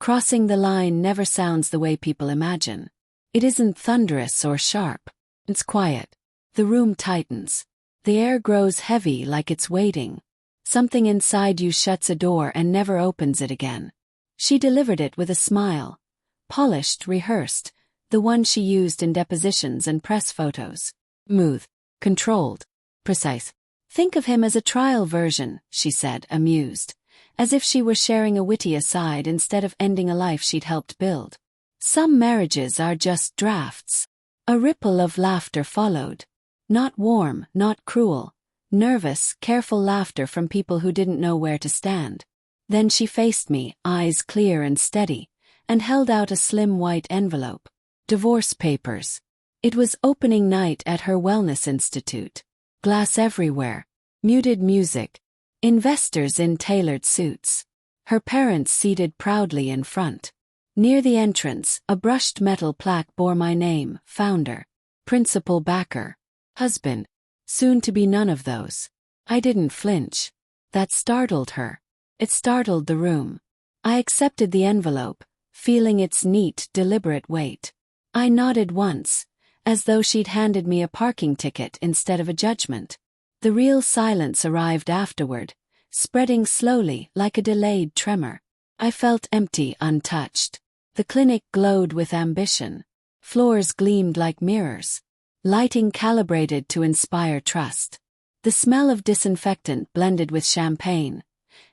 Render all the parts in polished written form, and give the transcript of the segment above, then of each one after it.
Crossing the line never sounds the way people imagine. It isn't thunderous or sharp. It's quiet. The room tightens. The air grows heavy like it's waiting. Something inside you shuts a door and never opens it again. She delivered it with a smile. Polished, rehearsed, the one she used in depositions and press photos. Smooth, controlled, precise. Think of him as a trial version, she said, amused, as if she were sharing a witty aside instead of ending a life she'd helped build. Some marriages are just drafts. A ripple of laughter followed. Not warm, not cruel. Nervous, careful laughter from people who didn't know where to stand. Then she faced me, eyes clear and steady, and held out a slim white envelope. Divorce papers. It was opening night at her wellness institute. Glass everywhere. Muted music. Investors in tailored suits. Her parents seated proudly in front. Near the entrance, a brushed metal plaque bore my name, founder, principal backer, husband. Soon to be none of those. I didn't flinch. That startled her. It startled the room. I accepted the envelope, feeling its neat, deliberate weight. I nodded once, as though she'd handed me a parking ticket instead of a judgment. The real silence arrived afterward, spreading slowly like a delayed tremor. I felt empty, untouched. The clinic glowed with ambition. Floors gleamed like mirrors. Lighting calibrated to inspire trust. The smell of disinfectant blended with champagne.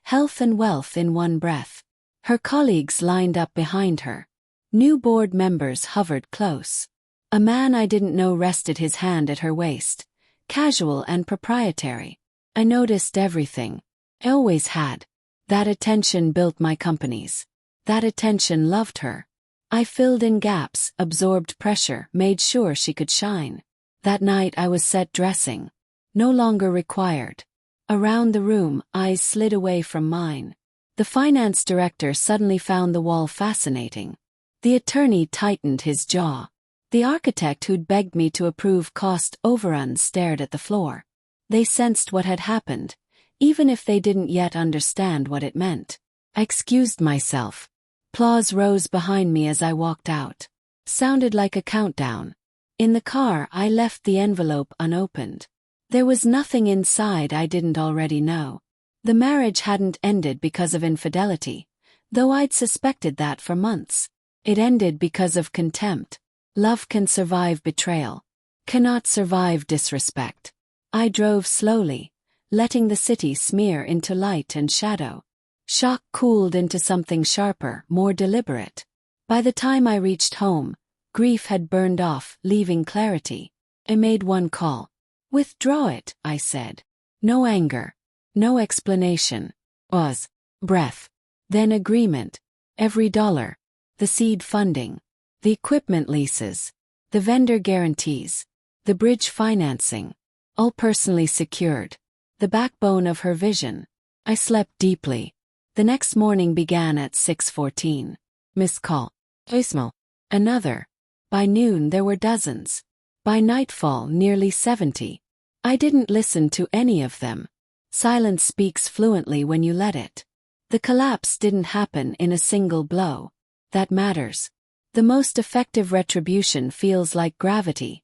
Health and wealth in one breath. Her colleagues lined up behind her. New board members hovered close. A man I didn't know rested his hand at her waist. Casual and proprietary. I noticed everything. I always had. That attention built my companies. That attention loved her. I filled in gaps, absorbed pressure, made sure she could shine. That night I was set dressing. No longer required. Around the room, eyes slid away from mine. The finance director suddenly found the wall fascinating. The attorney tightened his jaw. The architect who'd begged me to approve cost overruns stared at the floor. They sensed what had happened, even if they didn't yet understand what it meant. I excused myself. Applause rose behind me as I walked out. Sounded like a countdown. In the car, I left the envelope unopened. There was nothing inside I didn't already know. The marriage hadn't ended because of infidelity, though I'd suspected that for months. It ended because of contempt. Love can survive betrayal. Cannot survive disrespect. I drove slowly, letting the city smear into light and shadow. Shock cooled into something sharper, more deliberate. By the time I reached home, grief had burned off, leaving clarity. I made one call. Withdraw it, I said. No anger. No explanation. Pause. Breath. Then agreement. Every dollar. The seed funding. The equipment leases. The vendor guarantees. The bridge financing. All personally secured. The backbone of her vision. I slept deeply. The next morning began at 6:14. Missed call. Voicemail. Another. By noon there were dozens. By nightfall nearly 70. I didn't listen to any of them. Silence speaks fluently when you let it. The collapse didn't happen in a single blow. That matters. The most effective retribution feels like gravity.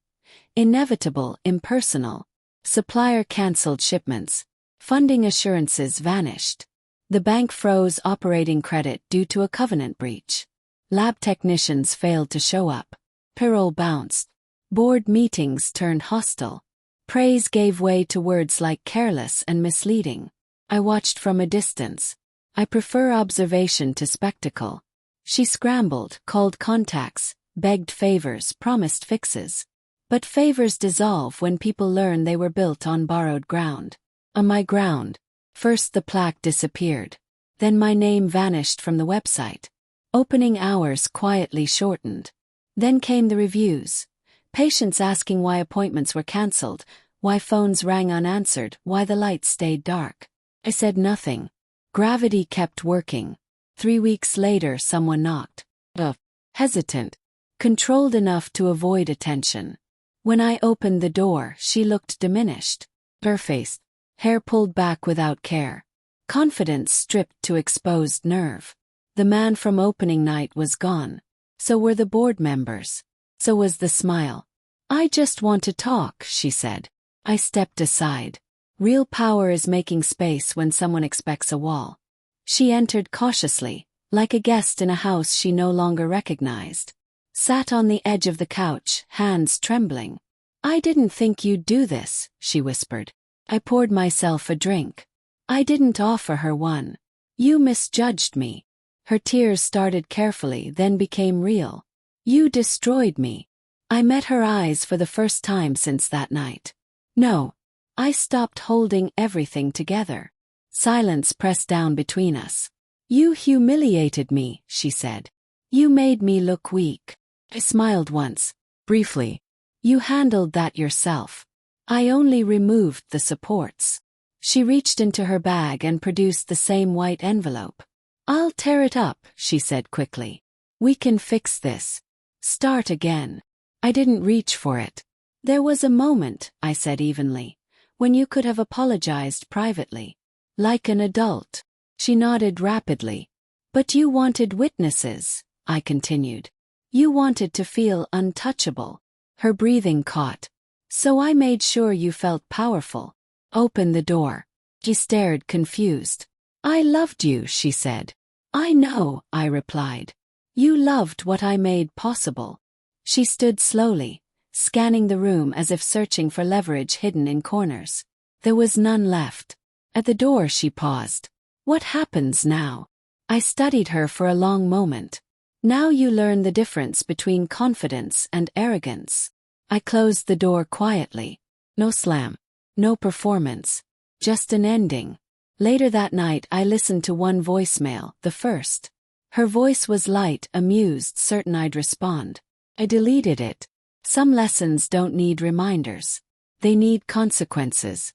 Inevitable, impersonal. Supplier cancelled shipments. Funding assurances vanished. The bank froze operating credit due to a covenant breach. Lab technicians failed to show up. Payroll bounced. Board meetings turned hostile. Praise gave way to words like careless and misleading. I watched from a distance. I prefer observation to spectacle. She scrambled, called contacts, begged favors, promised fixes. But favors dissolve when people learn they were built on borrowed ground. On my ground, first the plaque disappeared. Then my name vanished from the website. Opening hours quietly shortened. Then came the reviews. Patients asking why appointments were cancelled, why phones rang unanswered, why the lights stayed dark. I said nothing. Gravity kept working. 3 weeks later someone knocked. Hesitant. Controlled enough to avoid attention. When I opened the door, she looked diminished. Bare-faced. Hair pulled back without care. Confidence stripped to exposed nerve. The man from opening night was gone. So were the board members. So was the smile. "I just want to talk," she said. I stepped aside. Real power is making space when someone expects a wall. She entered cautiously, like a guest in a house she no longer recognized. Sat on the edge of the couch, hands trembling. "I didn't think you'd do this," she whispered. I poured myself a drink. "I didn't offer her one. You misjudged me." Her tears started carefully, then became real. "You destroyed me." I met her eyes for the first time since that night. No. I stopped holding everything together. Silence pressed down between us. "You humiliated me," she said. "You made me look weak." I smiled once, briefly. "You handled that yourself. I only removed the supports." She reached into her bag and produced the same white envelope. "I'll tear it up," she said quickly. "We can fix this. Start again." I didn't reach for it. "There was a moment," I said evenly, "when you could have apologized privately. Like an adult." She nodded rapidly. "But you wanted witnesses," I continued. "You wanted to feel untouchable." Her breathing caught. "So I made sure you felt powerful." "Open the door." She stared confused. "I loved you," she said. "I know," I replied. "You loved what I made possible." She stood slowly, scanning the room as if searching for leverage hidden in corners. There was none left. At the door she paused. "What happens now?" I studied her for a long moment. "Now you learn the difference between confidence and arrogance." I closed the door quietly. No slam. No performance. Just an ending. Later that night I listened to one voicemail, the first. Her voice was light, amused, certain I'd respond. I deleted it. Some lessons don't need reminders. They need consequences.